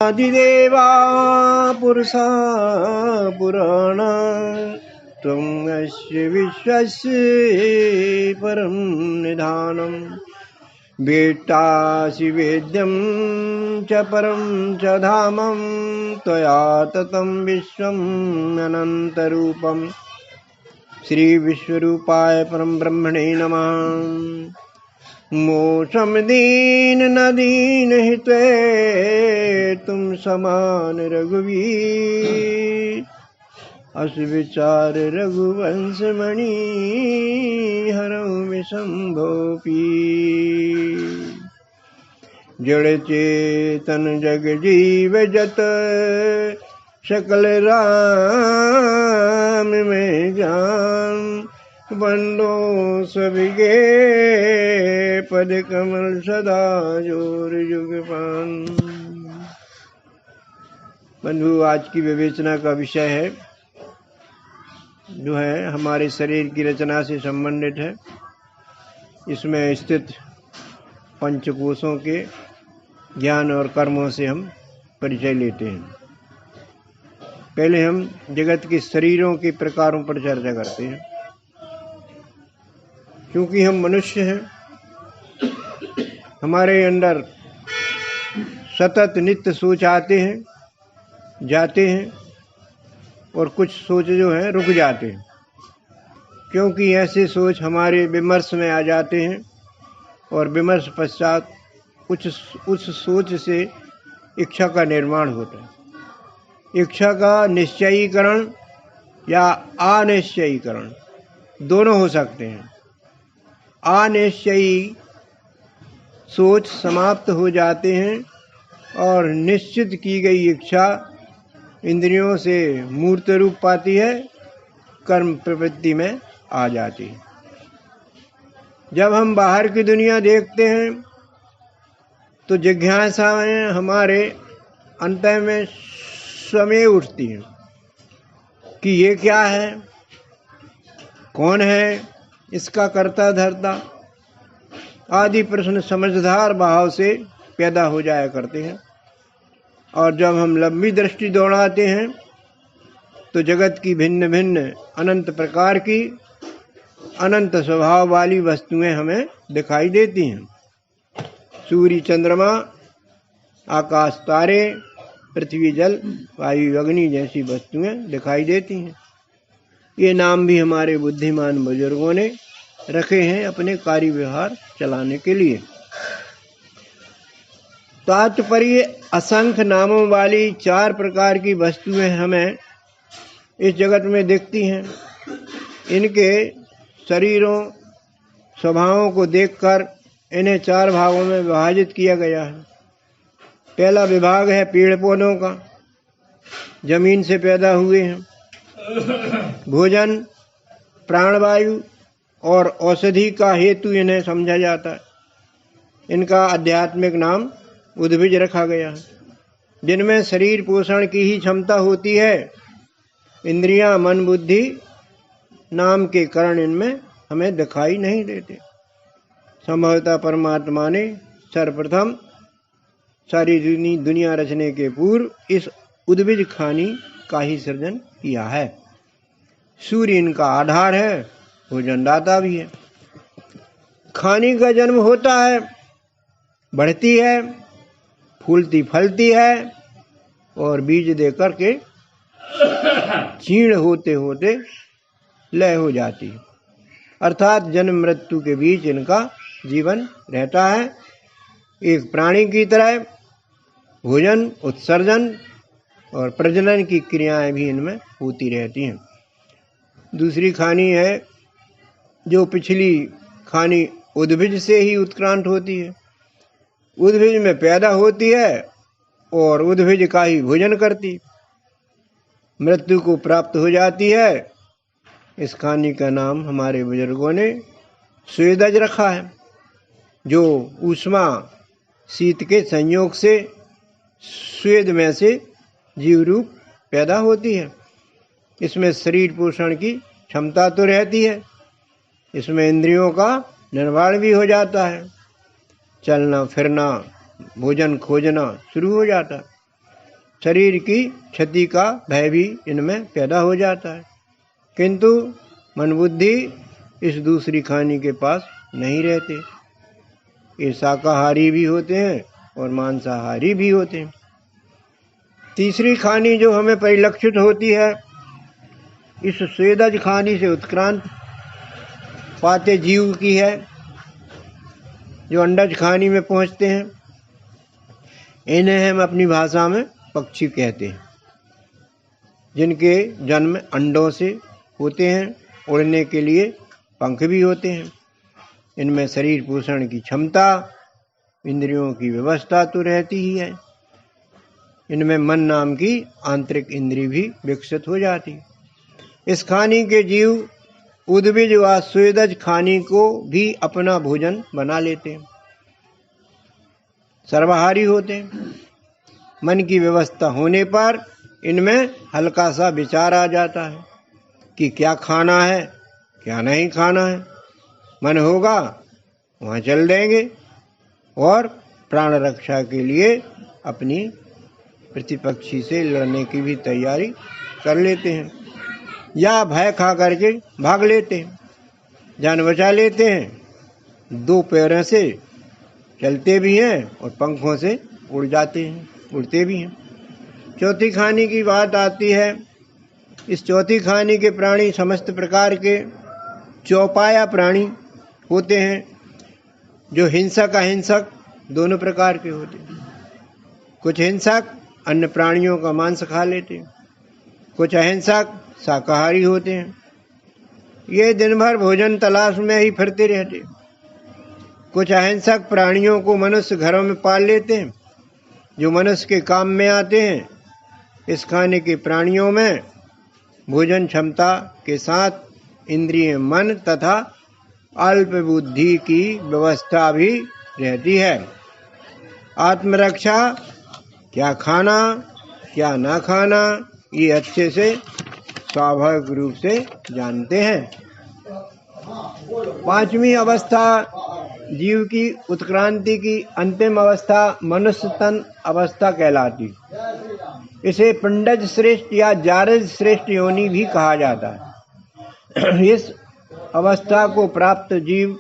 आदिदेवा पुरुषा पुराण त्वम् अस्य विश्वस्य परं निधानम् वेत्तासि वेद्यं च परं च धामं त्वया ततं विश्वम् अनन्तरूपम्। श्री विश्वरूपाय परम ब्रह्मणे नमः। मोक्षम दीन न दीन हिते तुम समान रघुवीर। अस विचार रघुवंश मणि हरऊ विशंभो पीर। जड़ चेतन जग जीव जत सकल राम में जान। बंदो सबिगे पद कमल सदा जोर युग पान। बंधु, आज की विवेचना का विषय है जो है हमारे शरीर की रचना से संबंधित है। इसमें स्थित पंचकोशों के ज्ञान और कर्मों से हम परिचय लेते हैं। पहले हम जगत के शरीरों के प्रकारों पर चर्चा करते हैं। क्योंकि हम मनुष्य हैं, हमारे अंदर सतत नित्य सोच आते हैं, जाते हैं और कुछ सोच जो है रुक जाते हैं। क्योंकि ऐसे सोच हमारे विमर्श में आ जाते हैं और विमर्श पश्चात उस सोच से इच्छा का निर्माण होता है। इच्छा का निश्चयीकरण या अनिश्चयीकरण दोनों हो सकते हैं। अनिश्चयी सोच समाप्त हो जाते हैं और निश्चित की गई इच्छा इंद्रियों से मूर्त रूप पाती है, कर्म प्रवृत्ति में आ जाती है। जब हम बाहर की दुनिया देखते हैं तो जिज्ञासाएं हमारे अंतः में स्वयं उठती हैं कि ये क्या है, कौन है, इसका कर्ता धर्ता आदि प्रश्न समझदार भाव से पैदा हो जाया करते हैं। और जब हम लंबी दृष्टि दौड़ाते हैं तो जगत की भिन्न भिन्न अनंत प्रकार की अनंत स्वभाव वाली वस्तुएं हमें दिखाई देती हैं। सूर्य, चंद्रमा, आकाश, तारे, पृथ्वी, जल, वायु, अग्नि जैसी वस्तुएं दिखाई देती हैं। ये नाम भी हमारे बुद्धिमान बुजुर्गों ने रखे हैं अपने कार्य व्यवहार चलाने के लिए। तात्पर्य असंख्य नामों वाली 4 प्रकार की वस्तुएं हमें इस जगत में दिखती हैं। इनके शरीरों स्वभावों को देखकर इन्हें 4 भागों में विभाजित किया गया है। पहला विभाग है पेड़ पौधों का, जमीन से पैदा हुए हैं। भोजन, प्राणवायु और औषधि का हेतु इन्हें समझा जाता है। इनका आध्यात्मिक नाम उद्भिज रखा गया है। जिनमें शरीर पोषण की ही क्षमता होती है। इंद्रियां, मन, बुद्धि नाम के कारण इनमें हमें दिखाई नहीं देते। संभवतः परमात्मा ने सर्वप्रथम सारी दुनिया रचने के पूर्व इस उद्भिज खानी का ही सृजन किया है। सूर्य इनका आधार है, भोजनदाता भी है। खानी का जन्म होता है, बढ़ती है, फूलती फलती है और बीज दे करके चीर्ण होते होते लय हो जाती है। अर्थात जन्म मृत्यु के बीच इनका जीवन रहता है। एक प्राणी की तरह भोजन, उत्सर्जन और प्रजनन की क्रियाएं भी इनमें होती रहती हैं। दूसरी खानी है जो पिछली खानी उद्भिज से ही उत्क्रांत होती है। उद्भिज में पैदा होती है और उद्भिज का ही भोजन करती, मृत्यु को प्राप्त हो जाती है। इस खानी का नाम हमारे बुजुर्गों ने स्वेदज रखा है, जो ऊष्मा शीत के संयोग से स्वेद में से जीव रूप पैदा होती है। इसमें शरीर पोषण की क्षमता तो रहती है, इसमें इंद्रियों का निर्माण भी हो जाता है। चलना फिरना, भोजन खोजना शुरू हो जाता है। शरीर की क्षति का भय भी इनमें पैदा हो जाता है। किंतु मन बुद्धि इस दूसरी खानी के पास नहीं रहते। ये शाकाहारी भी होते हैं और मांसाहारी भी होते हैं। तीसरी खानी जो हमें परिलक्षित होती है, इस स्वेदज खानी से उत्क्रांत पाते जीव की है, जो अंडज खानी में पहुंचते हैं। इन्हें हम अपनी भाषा में पक्षी कहते हैं, जिनके जन्म अंडों से होते हैं। उड़ने के लिए पंख भी होते हैं। इनमें शरीर पोषण की क्षमता, इंद्रियों की व्यवस्था तो रहती ही है। इनमें मन नाम की आंतरिक इंद्रिय भी विकसित हो जाती है। इस खानी के जीव उद्भिज व स्वेदज खानी को भी अपना भोजन बना लेते हैं, सर्वाहारी होते हैं। मन की व्यवस्था होने पर इनमें हल्का सा विचार आ जाता है कि क्या खाना है, क्या नहीं खाना है। मन होगा वहाँ चल देंगे और प्राण रक्षा के लिए अपनी प्रतिपक्षी से लड़ने की भी तैयारी कर लेते हैं, या भय खा करके भाग लेते हैं, जान बचा लेते हैं। दो पैरों से चलते भी हैं और पंखों से उड़ जाते हैं, उड़ते भी हैं। चौथी खानी की बात आती है। इस चौथी खानी के प्राणी समस्त प्रकार के चौपाया प्राणी होते हैं, जो हिंसक अहिंसक दोनों प्रकार के होते हैं। कुछ हिंसक अन्य प्राणियों का मांस खा लेते हैं, कुछ अहिंसक शाकाहारी होते हैं। ये दिन भर भोजन तलाश में ही फिरते रहते हैं। कुछ अहिंसक प्राणियों को मनुष्य घरों में पाल लेते हैं, जो मनुष्य के काम में आते हैं। इस खाने के प्राणियों में भोजन क्षमता के साथ इंद्रिय मन तथा अल्प बुद्धि की व्यवस्था भी रहती है। आत्मरक्षा, क्या खाना क्या ना खाना, ये अच्छे से स्वाभाविक रूप से जानते हैं। पांचवी अवस्था जीव की उत्क्रांति की अंतिम अवस्था मनुष्य तन अवस्था कहलाती। इसे पिंडज श्रेष्ठ या जारज श्रेष्ठ योनि भी कहा जाता है। इस अवस्था को प्राप्त जीव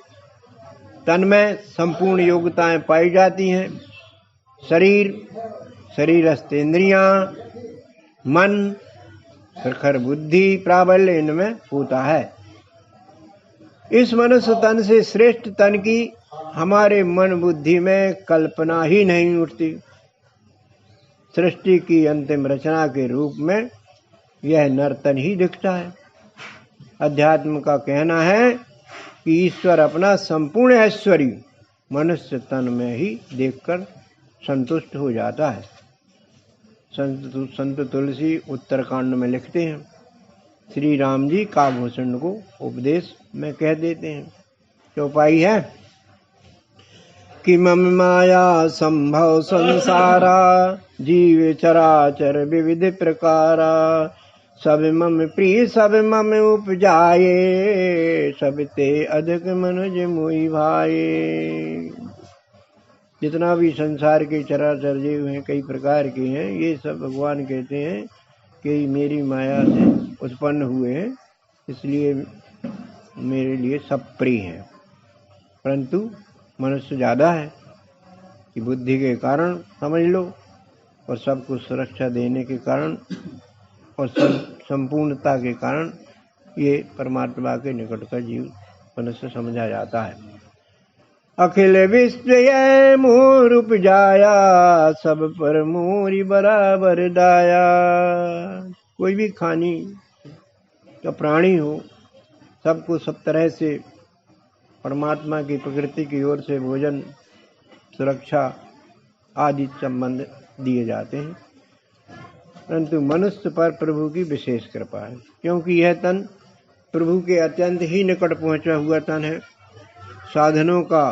तन में संपूर्ण योग्यताएं पाई जाती हैं। शरीर, शरीरस्थ इंद्रियां, मन, प्रखर बुद्धि प्राबल्य इनमें होता है। इस मनुष्य तन से श्रेष्ठ तन की हमारे मन बुद्धि में कल्पना ही नहीं उठती। सृष्टि की अंतिम रचना के रूप में यह नर्तन ही दिखता है। अध्यात्म का कहना है कि ईश्वर अपना संपूर्ण ऐश्वर्य मनुष्य तन में ही देखकर संतुष्ट हो जाता है। संत तुलसी उत्तरकांड में लिखते हैं, श्री राम जी काकभूषण को उपदेश में कह देते हैं। चौपाई है कि मम माया संभव संसारा, जीव चराचर विविध प्रकारा, सब मम प्रिय सब मम उपजाए, सब ते अधिक मनुज मोहि भाए। जितना भी संसार के चराचर जीव हैं, कई प्रकार के हैं, ये सब भगवान कहते हैं कि मेरी माया से उत्पन्न हुए हैं, इसलिए मेरे लिए सब प्रिय हैं। परंतु मनुष्य ज़्यादा है कि बुद्धि के कारण समझ लो, और सबको सुरक्षा देने के कारण और संपूर्णता के कारण ये परमात्मा के निकट का जीव मनुष्य समझा जाता है। अखिल विश्व ये मोर उपजाया, सब पर मोरी बराबर दाया। कोई भी खानी का प्राणी हो, सबको सब तरह से परमात्मा की प्रकृति की ओर से भोजन, सुरक्षा आदि संबंध दिए जाते हैं। परंतु मनुष्य पर प्रभु की विशेष कृपा है, क्योंकि यह तन प्रभु के अत्यंत ही निकट पहुंचा हुआ तन है। साधनों का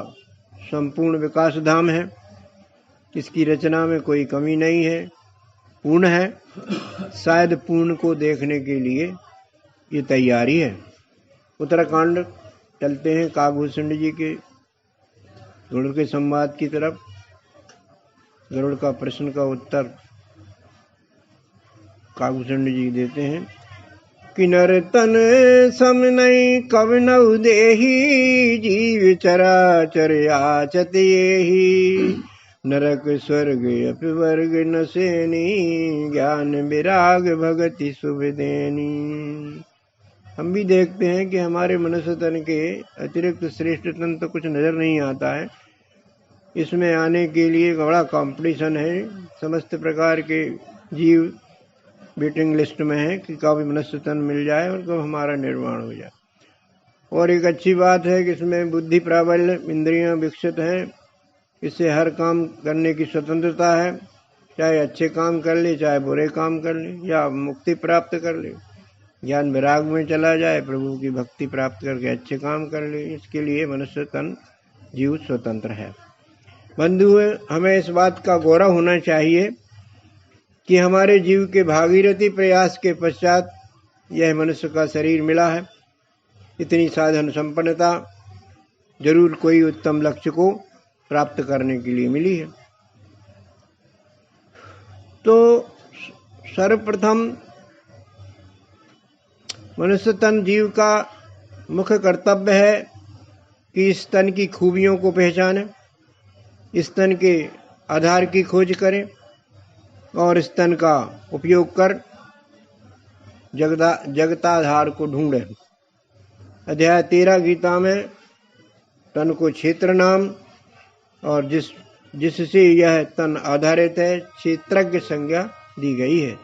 संपूर्ण विकास धाम है। इसकी रचना में कोई कमी नहीं है, पूर्ण है। शायद पूर्ण को देखने के लिए ये तैयारी है। उत्तराखंड चलते हैं काकभूषण जी के गरुड़ के संवाद की तरफ। गरुड़ का प्रश्न का उत्तर काकभूषण जी देते हैं कि नर तन सम नहीं कवनउ देही, जीव चराचर याचत येहि। नरक स्वर्ग अपवर्ग न सेनी, ज्ञान विराग भगति शुभ देनी। हम भी देखते हैं कि हमारे मनुष्य तन के अतिरिक्त श्रेष्ठ तन तो कुछ नजर नहीं आता है। इसमें आने के लिए बड़ा कंपटीशन है। समस्त प्रकार के जीव वेटिंग लिस्ट में है कि कब मनुष्य तन मिल जाए और कब हमारा निर्माण हो जाए। और एक अच्छी बात है कि इसमें बुद्धि प्राबल्य, इंद्रियां विकसित हैं, इससे हर काम करने की स्वतंत्रता है। चाहे अच्छे काम कर ले, चाहे बुरे काम कर ले, या मुक्ति प्राप्त कर ले, ज्ञान विराग में चला जाए, प्रभु की भक्ति प्राप्त करके अच्छे काम कर ले। इसके लिए मनुष्य तन जीव स्वतंत्र है। बंधु, हमें इस बात का गौरव होना चाहिए कि हमारे जीव के भागीरथी प्रयास के पश्चात यह मनुष्य का शरीर मिला है। इतनी साधन संपन्नता जरूर कोई उत्तम लक्ष्य को प्राप्त करने के लिए मिली है। तो सर्वप्रथम मनुष्य तन जीव का मुख्य कर्तव्य है कि इस तन की खूबियों को पहचाने, इस तन के आधार की खोज करें और इस तन का उपयोग कर जगताधार को ढूंढे। अध्याय 13 गीता में तन को क्षेत्र नाम और जिससे यह तन आधारित है क्षेत्रज्ञ संज्ञा दी गई है।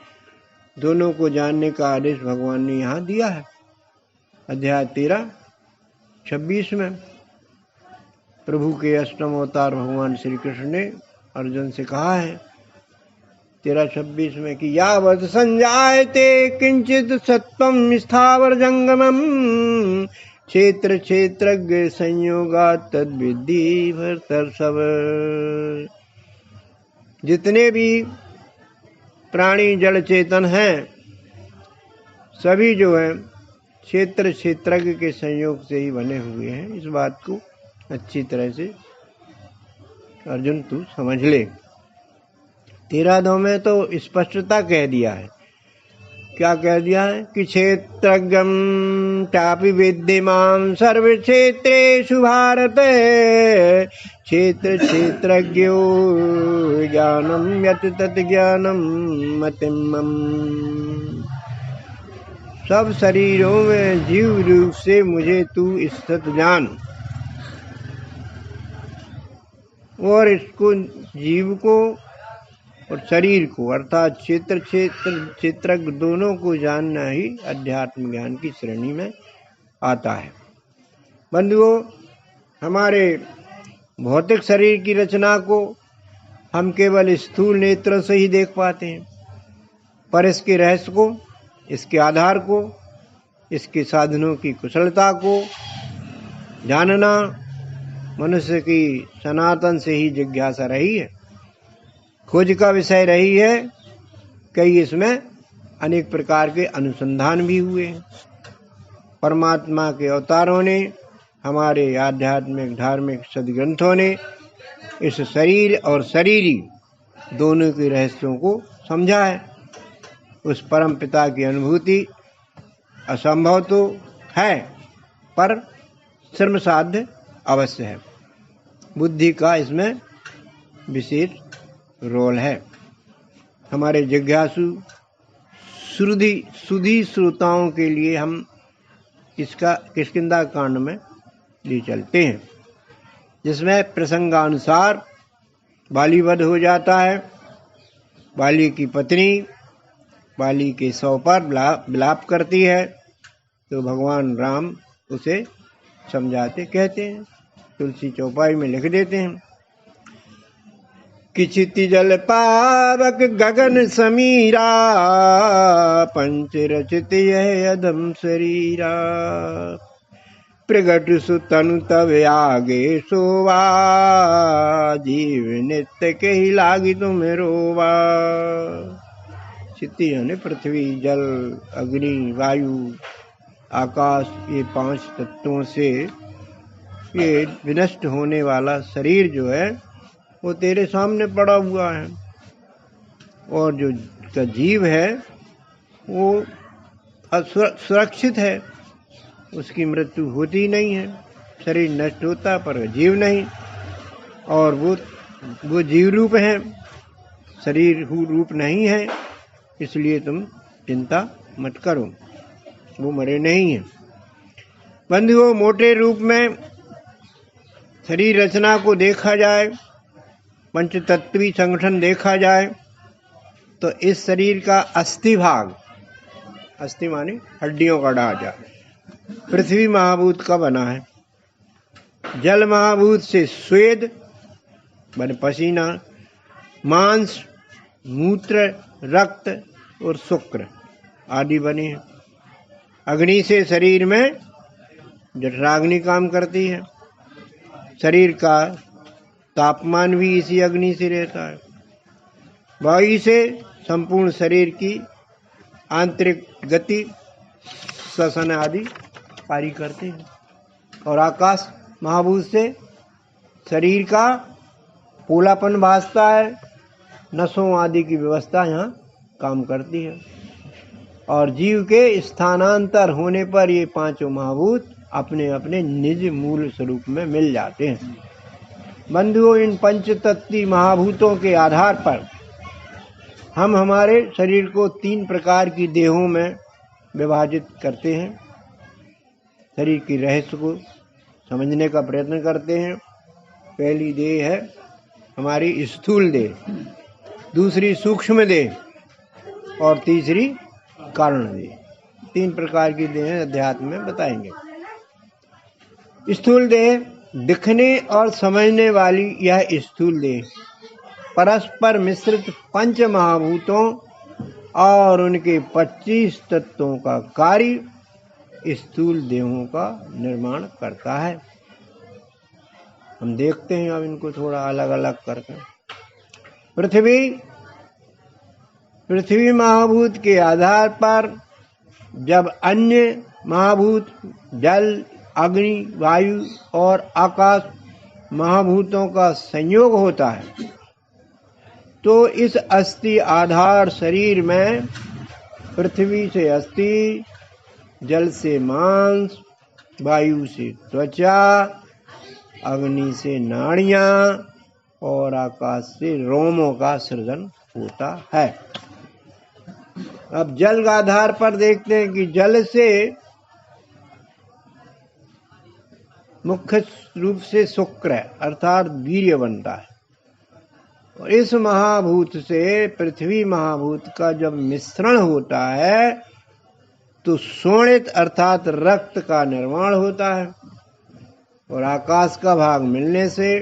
दोनों को जानने का आदेश भगवान ने यहाँ दिया है। अध्याय 13:26 में प्रभु के अष्टम अवतार भगवान श्री कृष्ण ने अर्जुन से कहा है 13:26 में कि यावत् संजायते किंचित सत्वं स्थावर जंगमम, क्षेत्र क्षेत्रज्ञ संयोगा तद्विद्धि भरतर्षभ। जितने भी प्राणी जल चेतन हैं, सभी जो है क्षेत्र क्षेत्रज्ञ के संयोग से ही बने हुए हैं। इस बात को अच्छी तरह से अर्जुन तू समझ ले। 13:2 में तो स्पष्टता कह दिया है। क्या कह दिया है कि क्षेत्रज्ञं चापि विद्यमान् सर्व क्षेत्रेषु भारत, क्षेत्र क्षेत्रज्ञो ज्ञानं यत् तत् ज्ञानं मतिमम्। सब शरीरों में जीव रूप से मुझे तू स्थित जान और इसको जीव को और शरीर को अर्थात क्षेत्रज्ञ दोनों को जानना ही अध्यात्म ज्ञान की श्रेणी में आता है। बंधुओं, हमारे भौतिक शरीर की रचना को हम केवल स्थूल नेत्रों से ही देख पाते हैं, पर इसके रहस्य को, इसके आधार को, इसके साधनों की कुशलता को जानना मनुष्य की सनातन से ही जिज्ञासा रही है, खोज का विषय रही है। कई इसमें अनेक प्रकार के अनुसंधान भी हुए हैं। परमात्मा के अवतारों ने, हमारे आध्यात्मिक धार्मिक सद्ग्रंथों ने इस शरीर और शरीरी दोनों के रहस्यों को समझा है। उस परम पिता की अनुभूति असंभव तो है, पर श्रम साध्य अवश्य है। बुद्धि का इसमें विशेष रोल है। हमारे जिज्ञासु सुधी श्रोताओं के लिए हम इसका किष्किंधा कांड में ले चलते हैं, जिसमें प्रसंगानुसार बाली वध हो जाता है। बाली की पत्नी बाली के शव पर विलाप करती है, तो भगवान राम उसे समझाते कहते हैं, तुलसी चौपाई में लिख देते हैं कि क्षिति जल पावक गगन समीरा, पंच रचित यह अधम शरीरा। प्रगट सुतनु तब आगे सोवा, जीव नित्य के ही लागी तुम रोवा। क्षिति यानी पृथ्वी, जल, अग्नि, वायु, आकाश, ये 5 तत्वों से ये विनष्ट होने वाला शरीर जो है वो तेरे सामने पड़ा हुआ है, और जो जीव है वो सुरक्षित है, उसकी मृत्यु होती नहीं है। शरीर नष्ट होता पर जीव नहीं, और वो जीव रूप है, शरीर रूप नहीं है, इसलिए तुम चिंता मत करो, वो मरे नहीं है। बंधुओं, मोटे रूप में शरीर रचना को देखा जाए, पंचतत्वी संगठन देखा जाए, तो इस शरीर का अस्थि भाग, अस्थि माने हड्डियों का ढांचा, पृथ्वी महाभूत का बना है। जल महाभूत से स्वेद माने पसीना, मांस, मूत्र, रक्त और शुक्र आदि बने हैं। अग्नि से शरीर में जठराग्नि काम करती है। शरीर का तापमान भी इसी अग्नि से रहता है। वायु से संपूर्ण शरीर की आंतरिक गति, श्वसन आदि कार्य करते हैं। और आकाश महाभूत से शरीर का पोलापन भासता है, नसों आदि की व्यवस्था यहाँ काम करती है। और जीव के स्थानांतर होने पर ये पांचों महाभूत अपने अपने निज मूल स्वरूप में मिल जाते हैं। बंधुओं, इन पंचतत्वी महाभूतों के आधार पर हम हमारे शरीर को 3 प्रकार की देहों में विभाजित करते हैं। शरीर की रहस्य को समझने का प्रयत्न करते हैं। पहली देह है हमारी स्थूल देह, दूसरी सूक्ष्म देह और तीसरी कारण देह। 3 प्रकार की देह अध्यात्म में बताएंगे। स्थूल देह, दिखने और समझने वाली यह स्थूल देह परस्पर मिश्रित 5 महाभूतों और उनके 25 तत्वों का कार्य स्थूल देहों का निर्माण करता है। हम देखते हैं अब इनको थोड़ा अलग अलग करके। पृथ्वी महाभूत के आधार पर जब अन्य महाभूत जल, अग्नि, वायु और आकाश महाभूतों का संयोग होता है, तो इस अस्थि आधार शरीर में पृथ्वी से अस्थि, जल से मांस, वायु से त्वचा, अग्नि से नाड़ियां और आकाश से रोमों का सृजन होता है। अब जल का आधार पर देखते हैं कि जल से मुख्य रूप से शुक्र अर्थात वीर्य बनता है। और इस महाभूत से पृथ्वी महाभूत का जब मिश्रण होता है तो शोणित अर्थात रक्त का निर्माण होता है। और आकाश का भाग मिलने से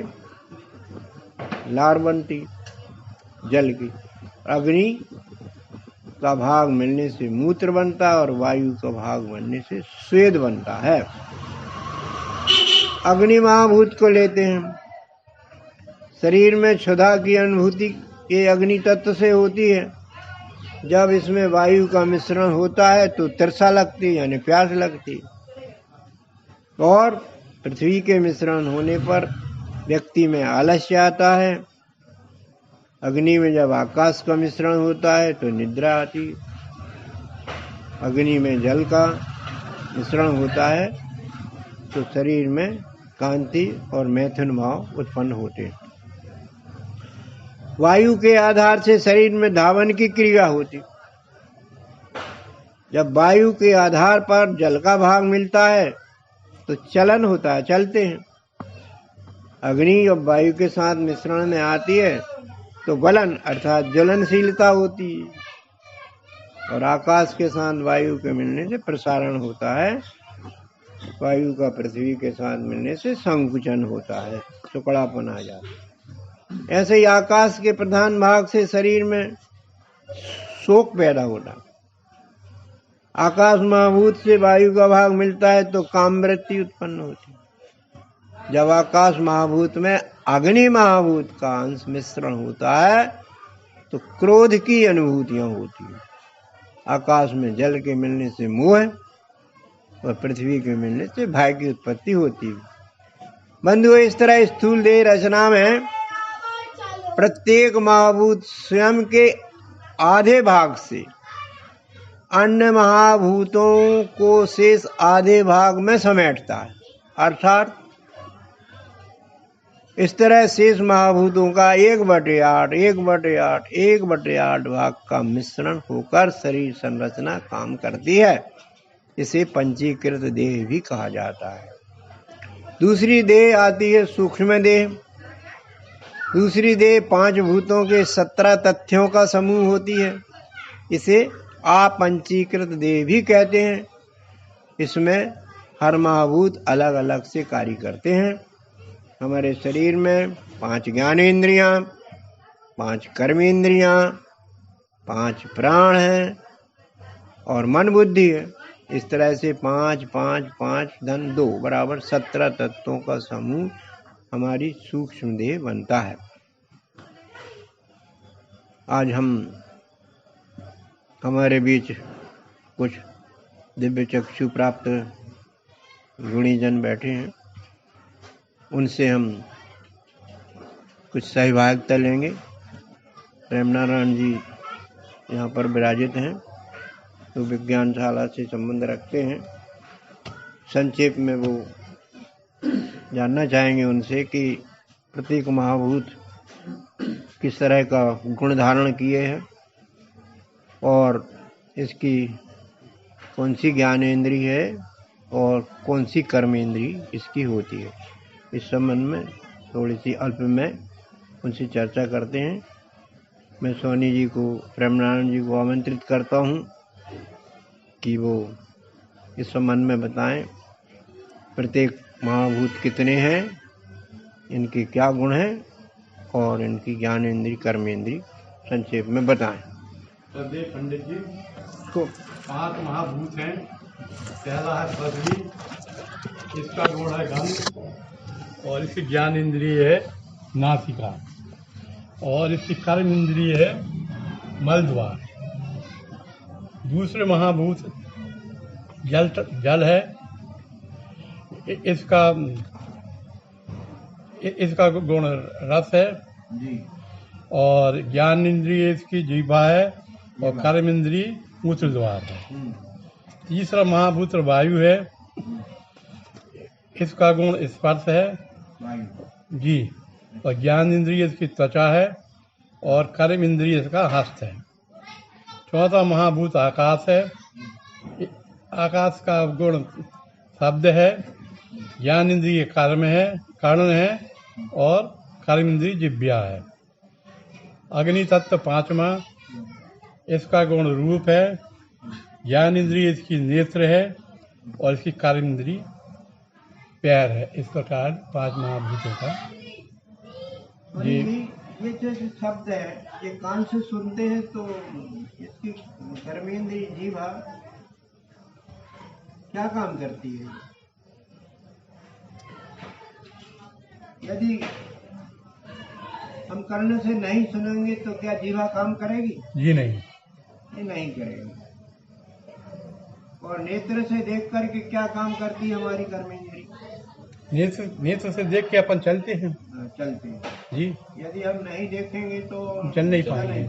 लार बनती जल की, अग्नि का भाग मिलने से मूत्र बनता है और वायु का भाग बनने से स्वेद बनता है। अग्नि महाभूत को लेते हैं। शरीर में क्षुधा की अनुभूति ये अग्नि तत्व से होती है। जब इसमें वायु का मिश्रण होता है तो तृषा लगती है यानी प्यास लगती है। और पृथ्वी के मिश्रण होने पर व्यक्ति में आलस्य आता है। अग्नि में जब आकाश का मिश्रण होता है तो निद्रा आती है। अग्नि में जल का मिश्रण होता है तो शरीर में कांति और मैथुन भाव उत्पन्न होते हैं। वायु के आधार से शरीर में धावन की क्रिया होती। जब वायु के आधार पर जल का भाग मिलता है तो चलन होता है, चलते हैं। अग्नि जब वायु के साथ मिश्रण में आती है तो गलन अर्थात ज्वलनशीलता होती है। और आकाश के साथ वायु के मिलने से प्रसारण होता है। वायु का पृथ्वी के साथ मिलने से संकुचन होता है, टुकड़ापन आ जाता है। ऐसे ही आकाश के प्रधान भाग से शरीर में शोक पैदा होता। आकाश महाभूत से वायु का भाग मिलता है तो कामवृत्ति उत्पन्न होती। जब आकाश महाभूत में अग्नि महाभूत का अंश मिश्रण होता है तो क्रोध की अनुभूतियां होती है। आकाश में जल के मिलने से मोह और पृथ्वी के मिलने से भय की उत्पत्ति होती है। बंधुओं, इस तरह स्थूल देह रचना में प्रत्येक महाभूत स्वयं के आधे भाग से अन्य महाभूतों को शेष आधे भाग में समेटता है। अर्थात इस तरह शेष महाभूतों का 1/8 भाग का मिश्रण होकर शरीर संरचना काम करती है। इसे पंचीकृत देह भी कहा जाता है। दूसरी देह आती है सूक्ष्म देह। दूसरी देह 5 भूतों के 17 तथ्यों का समूह होती है। इसे अपंचीकृत देह भी कहते हैं। इसमें हर महाभूत अलग अलग से कार्य करते हैं। हमारे शरीर में 5 ज्ञानेंद्रियां, 5 कर्मेंद्रियां, 5 प्राण हैं और मन बुद्धि है। इस तरह से 5, 5, 5 धन 2 बराबर 17 तत्वों का समूह हमारी सूक्ष्म देह बनता है। आज हम हमारे बीच कुछ दिव्य चक्षु प्राप्त गुणीजन बैठे हैं। उनसे हम कुछ सहभागिता लेंगे। प्रेमनारायण जी यहाँ पर विराजित हैं, तो विज्ञानशाला से संबंध रखते हैं। संक्षेप में वो जानना चाहेंगे उनसे कि प्रत्येक महाभूत किस तरह का गुण धारण किए हैं और इसकी कौन सी ज्ञानेंद्रिय है और कौन सी कर्मेंद्रिय इसकी होती है। इस संबंध में थोड़ी सी अल्प में उनसे चर्चा करते हैं। मैं सोनी जी को, प्रेमनारायण जी को आमंत्रित करता हूँ कि वो इस संबंध में बताएं प्रत्येक महाभूत कितने हैं, इनके क्या गुण हैं और इनकी ज्ञानेंद्रिय कर्मेंद्रिय संक्षेप में बताएं। पंडित जी को 5 महाभूत हैं। पहला है पृथ्वी, इसका गुण है गंध और इसकी ज्ञान इंद्रिय है नासिका और इसकी कर्म इंद्रिय है मलद्वार। दूसरे महाभूत जल है। इसका गुण रस है और ज्ञान इंद्रिय इसकी जीवा है और कर्म इंद्रिय मूत्र द्वार है। तीसरा महाभूत वायु है। इसका गुण स्पर्श है जी और ज्ञान इंद्रिय इसकी त्वचा है और कर्म इंद्रिय इसका हस्त है। चौथा महाभूत आकाश है। आकाश का गुण शब्द है, ज्ञान इंद्रिय कर्ण है और कर्म इंद्रिय जिह्वा है। अग्नि तत्व 5वां, इसका गुण रूप है, ज्ञान इंद्रिय इसकी नेत्र है और इसकी कर्म इंद्रिय पैर है। इस प्रकार 5 महाभूतों का ये जो शब्द है ये कान से सुनते हैं तो इसकी कर्मेंद्रिय जीवा क्या काम करती है? यदि हम कर्ण से नहीं सुनेंगे तो क्या जीवा काम करेगी? जी नहीं, ये नहीं करेगी। और नेत्र से देख करके क्या काम करती है हमारी कर्मेंद्रिय? नेत्र से देख के अपन चलते हैं। चलते हैं जी। यदि हम नहीं देखेंगे तो चल नहीं पाएंगे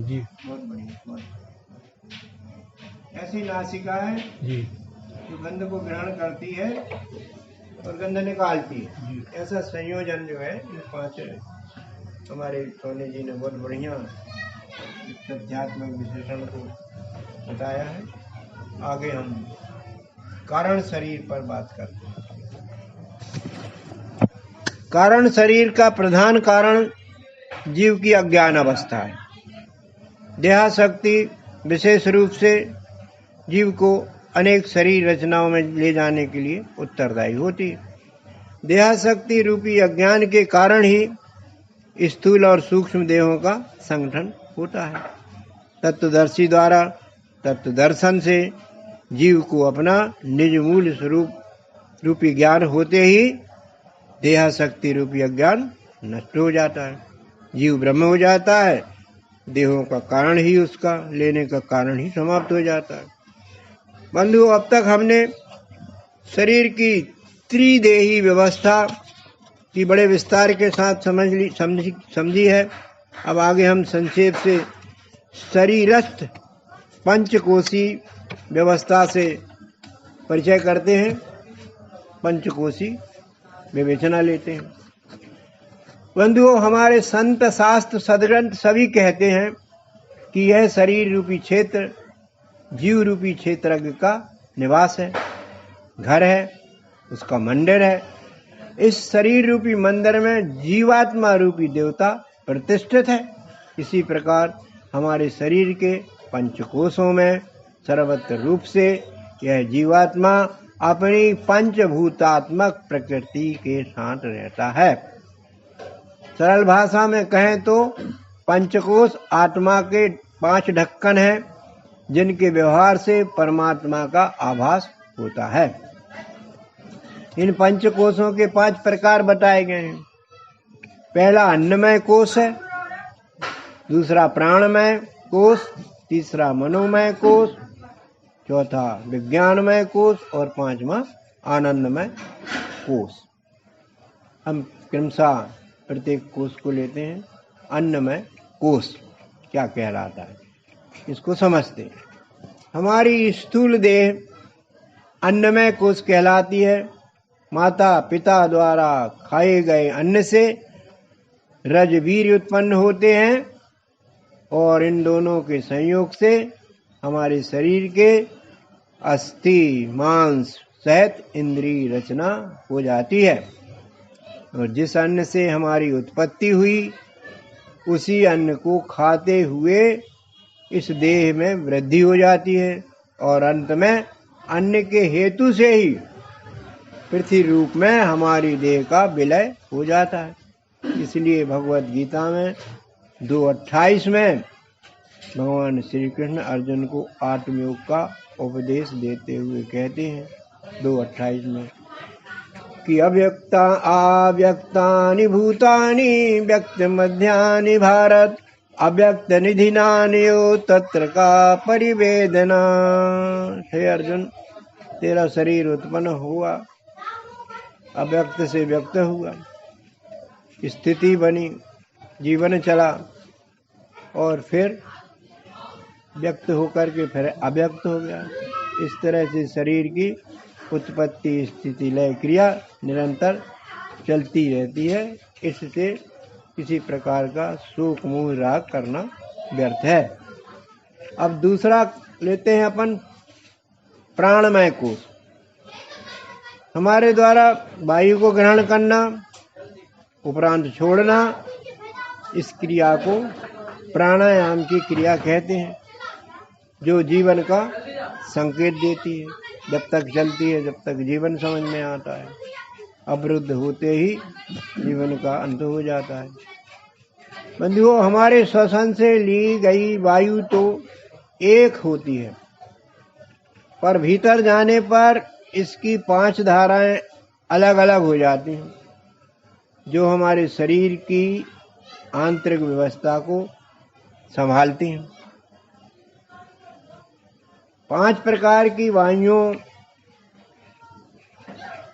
जी। बहुत बढ़िया। ऐसी नासिका है जी जो गंध को ग्रहण करती है और गंध निकालती है। ऐसा संयोजन जो है इन 5 हमारे सोनी जी ने बहुत बढ़िया तथ्यात्मक विश्लेषण को बताया है। आगे हम कारण शरीर पर बात करते हैं। कारण शरीर का प्रधान कारण जीव की अज्ञान अवस्था है। देहाशक्ति विशेष रूप से जीव को अनेक शरीर रचनाओं में ले जाने के लिए उत्तरदायी होती है। देहाशक्ति रूपी अज्ञान के कारण ही स्थूल और सूक्ष्म देहों का संगठन होता है। तत्वदर्शी द्वारा तत्व दर्शन से जीव को अपना निज मूल स्वरूप रूपी ज्ञान होते ही देहाशक्ति रूपी अज्ञान नष्ट हो जाता है। जीव ब्रह्म हो जाता है। देहों का कारण ही उसका लेने का कारण ही समाप्त हो जाता है। बंधु, अब तक हमने शरीर की त्रिदेही व्यवस्था की बड़े विस्तार के साथ समझी है। अब आगे हम संक्षेप से शरीरस्थ पंचकोशी व्यवस्था से परिचय करते हैं, पंचकोशी विवेचना लेते हैं। बंधुओं, हमारे संत शास्त्र सदग्रंथ सभी कहते हैं कि यह शरीर रूपी क्षेत्र जीव रूपी क्षेत्रज्ञ का निवास है, घर है, उसका मंदिर है। इस शरीर रूपी मंदिर में जीवात्मा रूपी देवता प्रतिष्ठित है। इसी प्रकार हमारे शरीर के पंचकोशों में सर्वत्र रूप से यह जीवात्मा अपनी पंचभूतात्मक प्रकृति के साथ रहता है। सरल भाषा में कहें तो पंचकोश आत्मा के 5 ढक्कन हैं, जिनके व्यवहार से परमात्मा का आभास होता है। इन पंचकोशों के 5 प्रकार बताए गए हैं। पहला अन्नमय कोश है, दूसरा प्राणमय कोश, तीसरा मनोमय कोश, चौथा विज्ञानमय कोश और 5वां आनंदमय कोश। हम क्रमशः प्रत्येक कोश को लेते हैं। अन्नमय कोश क्या कहलाता है, इसको समझते हैं। हमारी स्थूल देह अन्नमय कोश कहलाती है। माता पिता द्वारा खाए गए अन्न से रजवीर्य उत्पन्न होते हैं और इन दोनों के संयोग से हमारे शरीर के अस्थि मांस सहित इंद्रिय रचना हो जाती है। और जिस अन्न से हमारी उत्पत्ति हुई उसी अन्न को खाते हुए इस देह में वृद्धि हो जाती है और अंत में अन्न के हेतु से ही पृथ्वी रूप में हमारी देह का विलय हो जाता है। इसलिए भगवत गीता में 2:28 में भगवान श्री कृष्ण अर्जुन को आत्मयोग का उपदेश देते हुए कहते हैं 2:28 में कि अव्यक्तानि भूतानि व्यक्त मध्यानि भारत अव्यक्त निधिनानि यो तत्र का परिवेदना। हे अर्जुन, तेरा शरीर उत्पन्न हुआ, अव्यक्त से व्यक्त हुआ, स्थिति बनी, जीवन चला और फिर व्यक्त होकर के फिर अव्यक्त हो गया। इस तरह से शरीर की उत्पत्ति स्थिति लय क्रिया निरंतर चलती रहती है। इससे किसी प्रकार का शोक मोह राग करना व्यर्थ है। अब दूसरा लेते हैं अपन प्राणमय कोश। हमारे द्वारा वायु को ग्रहण करना उपरांत छोड़ना, इस क्रिया को प्राणायाम की क्रिया कहते हैं, जो जीवन का संकेत देती है। जब तक चलती है, जब तक जीवन समझ में आता है, अवरुद्ध होते ही जीवन का अंत हो जाता है। बंधुओं, हमारे श्वसन से ली गई वायु तो एक होती है, पर भीतर जाने पर इसकी 5 धाराएं अलग अलग हो जाती हैं, जो हमारे शरीर की आंतरिक व्यवस्था को संभालती हैं। 5 प्रकार की वायुओं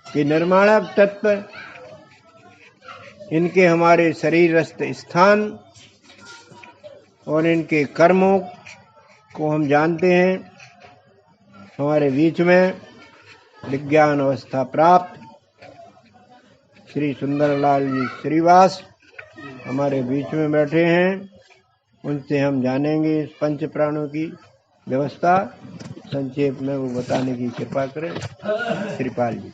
के निर्माणक तत्व, इनके हमारे शरीरस्थ स्थान और इनके कर्मों को हम जानते हैं। हमारे बीच में विज्ञान अवस्था प्राप्त श्री सुंदरलाल जी श्रीवास हमारे बीच में बैठे हैं। उनसे हम जानेंगे इस पंच प्राणों की व्यवस्था। संक्षेप में वो बताने की कृपा करें। श्रीपाल जी।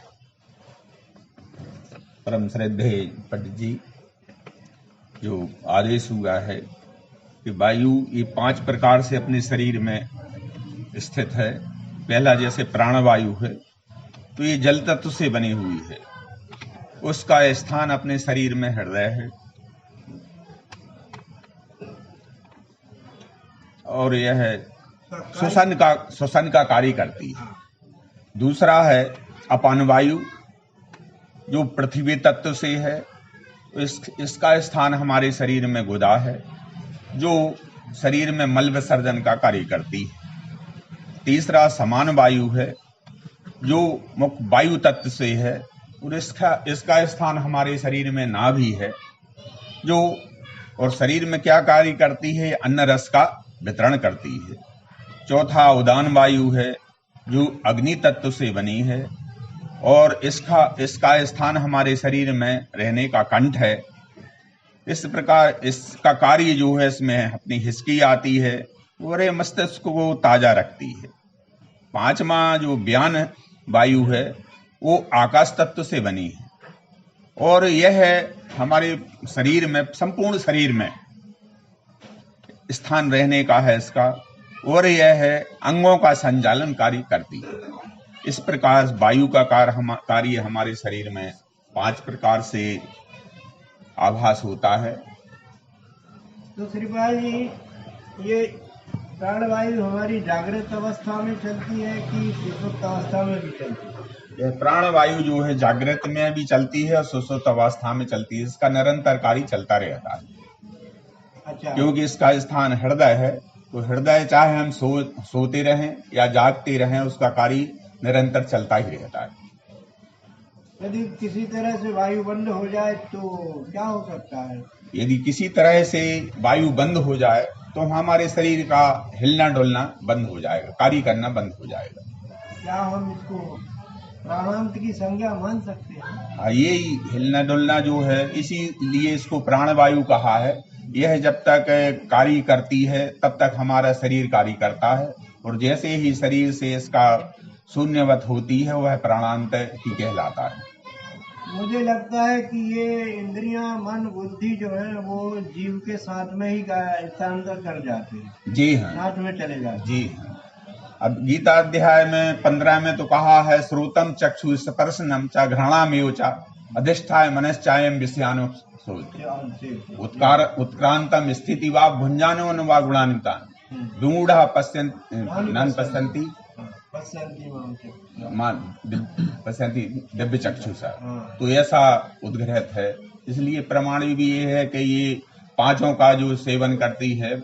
परम श्रद्धेय पंडित जी, जो आदेश हुआ है कि वायु ये 5 प्रकार से अपने शरीर में स्थित है। पहला जैसे प्राणवायु है तो ये जल तत्व से बनी हुई है, उसका स्थान अपने शरीर में हृदय है और यह श्वसन का कार्य करती है। दूसरा है अपान वायु, जो पृथ्वी तत्व से है, इसका स्थान हमारे शरीर में गुदा है, जो शरीर में मल विसर्जन का कार्य करती है। तीसरा समान वायु है, जो मुख्य वायु तत्व से है और इसका स्थान हमारे शरीर में नाभि है, जो और शरीर में क्या कार्य करती है, अन्न रस का वितरण करती है। चौथा उदान वायु है जो अग्नि तत्व से बनी है, और इसका स्थान हमारे शरीर में रहने का कंठ है। इस प्रकार इसका कार्य जो है, इसमें अपनी हिचकी आती है और ये मस्तिष्क को ताजा रखती है। पांचवा जो व्यान वायु है वो आकाश तत्व से बनी है, और यह है हमारे शरीर में, संपूर्ण शरीर में स्थान रहने का है इसका, और यह है अंगों का संचालन कार्य करती है। इस प्रकार वायु का कार्य हमारे शरीर में 5 प्रकार से आभास होता है। तो श्रीपाल जी, ये प्राणवायु हमारी जागृत अवस्था में चलती है कि सुषुप्त अवस्था में भी चलती है? यह प्राणवायु जो है जागृत में भी चलती है और सुषुप्त अवस्था में चलती है। इसका निरंतर कार्य चलता रहता है। अच्छा। क्योंकि इसका स्थान हृदय है, तो हृदय चाहे हम सोते रहें या जागते रहें, उसका कार्य निरंतर चलता ही रहता है। यदि किसी तरह से वायु बंद हो जाए तो क्या हो सकता है? यदि किसी तरह से वायु बंद हो जाए तो हमारे शरीर का हिलना डुलना बंद हो जाएगा, कार्य करना बंद हो जाएगा। क्या हम इसको प्राणांत की संज्ञा मान सकते हैं? हाँ, ये हिलना डुलना जो है, इसीलिए इसको प्राणवायु कहा है। यह जब तक कार्य करती है तब तक हमारा शरीर कार्य करता है, और जैसे ही शरीर से इसका शून्यवत होती है वह प्राणांत ही कहलाता है। मुझे लगता है कि ये इंद्रियां, मन, बुद्धि जो है वो जीव के साथ में ही स्थानांतर कर जाते हैं। जी हाँ, साथ में चले जाते हैं। जी हाँ। अब गीता अध्याय में 15 में तो कहा है, श्रोतम चक्षु स्पर्शनम चा घृणामेव चा अधिष्ठाय मनश्चायम विषयानो उत्क्रांतम स्थिति वा भुंजानो न वा गुणान्वितान विमूढ़ः पश्यन्ति पश्यन्ति दिव्य चक्षुषा। तो ऐसा उद्घृत है। इसलिए प्रमाण भी ये है कि ये पांचों का जो सेवन करती है,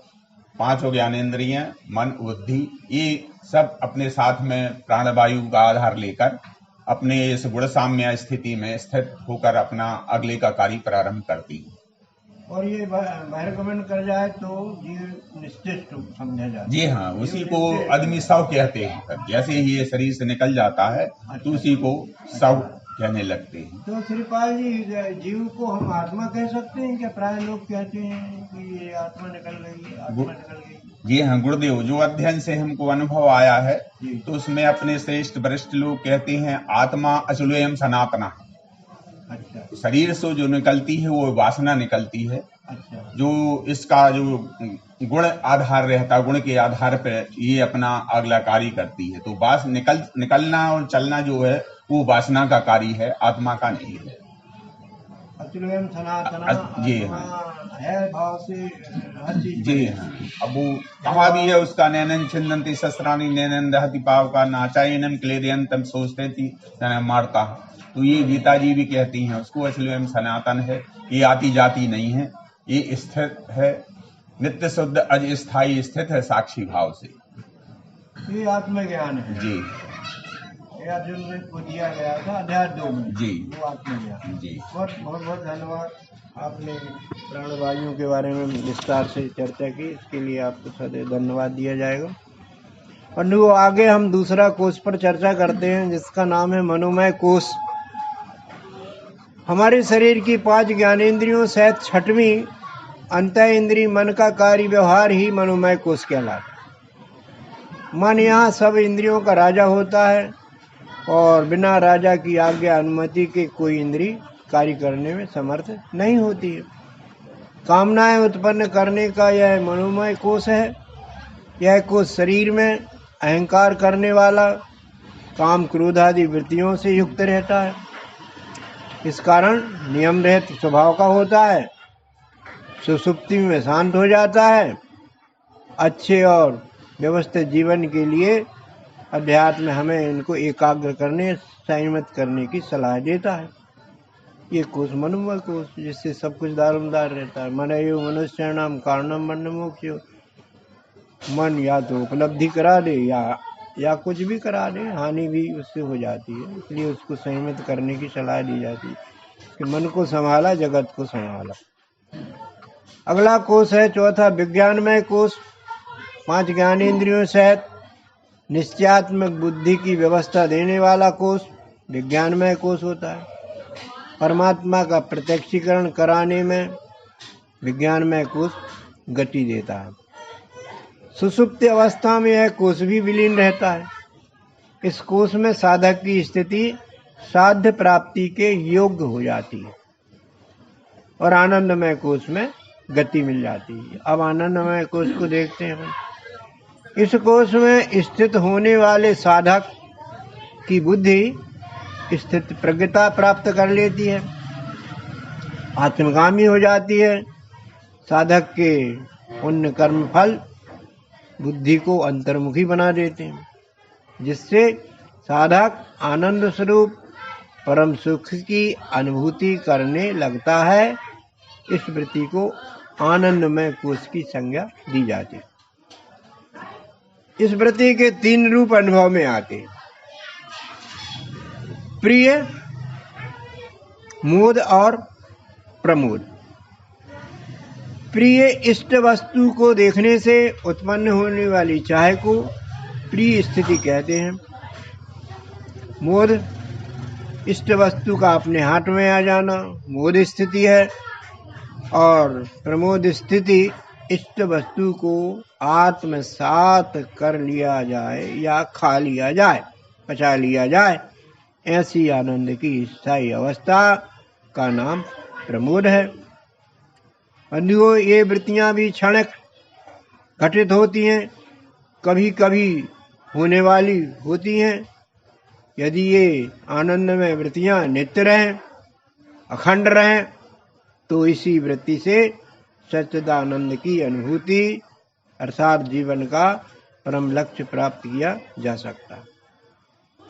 पांचों ज्ञानेंद्रियां, मन, बुद्धि, ये सब अपने साथ में प्राणवायु का आधार लेकर अपने इस गुण साम्य स्थिति में स्थित होकर अपना अगले का कार्य प्रारंभ करती है। और ये बहिर्गमन कर जाए तो जीव निश्चित समझा जाता है। जी हाँ, उसी को आदमी शव कहते हैं। जैसे ही ये शरीर से निकल जाता है तो उसी को शव कहने लगते हैं। तो श्रीपाल जी, जीव को हम आत्मा कह सकते हैं क्या? प्राय लोग कहते हैं कि ये आत्मा निकल गई, आत्मा निकल गई। जी हाँ, गुरुदेव, जो अध्ययन से हमको अनुभव आया है तो उसमें अपने श्रेष्ठ वरिष्ठ लोग कहते हैं आत्मा अचलोयम सनातना। अच्छा। शरीर से जो निकलती है वो वासना निकलती है। अच्छा। जो इसका जो गुण आधार रहता है, गुण के आधार पर ये अपना अगला कार्य करती है। तो निकलना और चलना जो है वो वासना का कार्य है, आत्मा का नहीं है। अचलोयम सनातना जी हाँ, है भाव से हर चीज। जी हाँ। अब वो कहा भी है उसका, नैनन छिन्दन्ति शस्त्राणि नैनन दहति पाव का नाचायनम क्लेदयंतम सोचते थी मारता। तो ये गीता जी भी कहती हैं उसको, अचलोयम सनातन है, ये आती जाती नहीं है, ये स्थित है, नित्य शुद्ध अज स्थायी स्थित है साक्षी भाव से। ये आत्मज्ञान है जी। अर्जुन को दिया गया था अध्याय 2 में। जी। वो आत्मज्ञान। जी। बहुत बहुत धन्यवाद। आपने प्राणवायु के बारे में विस्तार से चर्चा की, इसके लिए आपको सदैव धन्यवाद दिया जाएगा। और आगे हम दूसरा कोष पर चर्चा करते हैं जिसका नाम है मनोमय कोष। हमारे शरीर की 5 ज्ञानेंद्रियों सहित 6वीं अंतः इंद्रिय मन का कार्य व्यवहार ही मनोमय कोष कहलाता है। मन यहाँ सब इंद्रियों का राजा होता है और बिना राजा की आज्ञा अनुमति के कोई इंद्रिय कार्य करने में समर्थ नहीं होती है। कामनाएं उत्पन्न करने का यह मनोमय कोष है। यह कोष शरीर में अहंकार करने वाला, काम क्रोध आदि वृत्तियों से युक्त रहता है। इस कारण नियम रहित स्वभाव का होता है। सुसुप्ति में शांत हो जाता है। अच्छे और व्यवस्थित जीवन के लिए अध्यात्म हमें इनको एकाग्र करने, संयमित करने की सलाह देता है। ये कोष मनोमय कोष, जिससे सब कुछ दारोमदार रहता है। मन एव मनुष्याणाम कारणम बंध मोक्ष। मन या तो उपलब्धि करा दे या कुछ भी करा दे, हानि भी उससे हो जाती है। इसलिए उसको संयमित करने की सलाह दी जाती है कि मन को संभाला, जगत को संभाला। अगला कोष है चौथा विज्ञानमय कोष। 5 ज्ञानेंद्रियों सहित निश्चयात्मक बुद्धि की व्यवस्था देने वाला कोष विज्ञानमय कोष होता है। परमात्मा का प्रत्यक्षीकरण कराने में विज्ञानमय कोष गति देता है। सुषुप्ति अवस्था में यह कोष भी विलीन रहता है। इस कोष में साधक की स्थिति साध्य प्राप्ति के योग्य हो जाती है और आनंदमय कोष में गति मिल जाती है। अब आनंदमय कोष को देखते हैं हम। इस कोष में स्थित होने वाले साधक की बुद्धि स्थित प्रज्ञता प्राप्त कर लेती है, आत्मगामी हो जाती है। साधक के पुण्य कर्म फल बुद्धि को अंतर्मुखी बना देते हैं, जिससे साधक आनंद स्वरूप परम सुख की अनुभूति करने लगता है। इस वृत्ति को आनंदमय कोष की संज्ञा दी जाती है। इस वृत्ति के 3 रूप अनुभव में आते हैं: प्रिय, मोद और प्रमोद। प्रिय इष्ट वस्तु को देखने से उत्पन्न होने वाली चाह को प्रिय स्थिति कहते हैं। मोद इष्ट वस्तु का अपने हाथ में आ जाना मोद स्थिति है, और प्रमोद स्थिति इष्ट वस्तु को आत्मसात कर लिया जाए या खा लिया जाए, पचा लिया जाए, ऐसी आनंद की स्थायी अवस्था का नाम प्रमोद है। बंधुओं, ये वृत्तियां भी क्षणिक घटित होती हैं, कभी कभी होने वाली होती हैं। यदि ये आनंद में वृत्तियां नित्य रहें, अखंड रहें, तो इसी वृत्ति से सच्चिदानंद की अनुभूति अर्थात जीवन का परम लक्ष्य प्राप्त किया जा सकता है।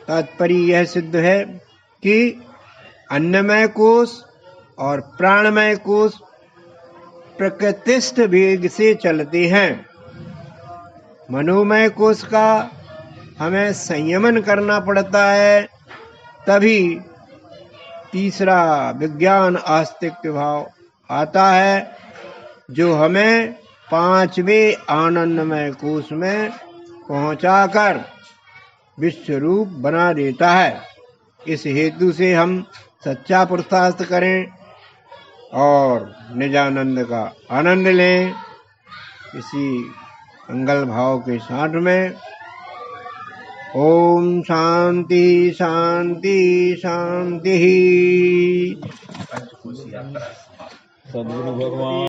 तात्पर्य यह सिद्ध है कि अन्नमय कोष और प्राणमय कोष प्रकृतिस्थ वेग से चलते हैं। मनोमय कोष का हमें संयमन करना पड़ता है, तभी तीसरा विज्ञान आस्तिक भाव आता है, जो हमें 5वें आनंदमय कोष में पहुंचाकर विश्वरूप बना देता है। इस हेतु से हम सच्चा पुरुषार्थ करें और निजानंद का आनंद लें। इसी मंगल भाव के साथ में ओम शांति शांति शांति। सद्गुरु भगवान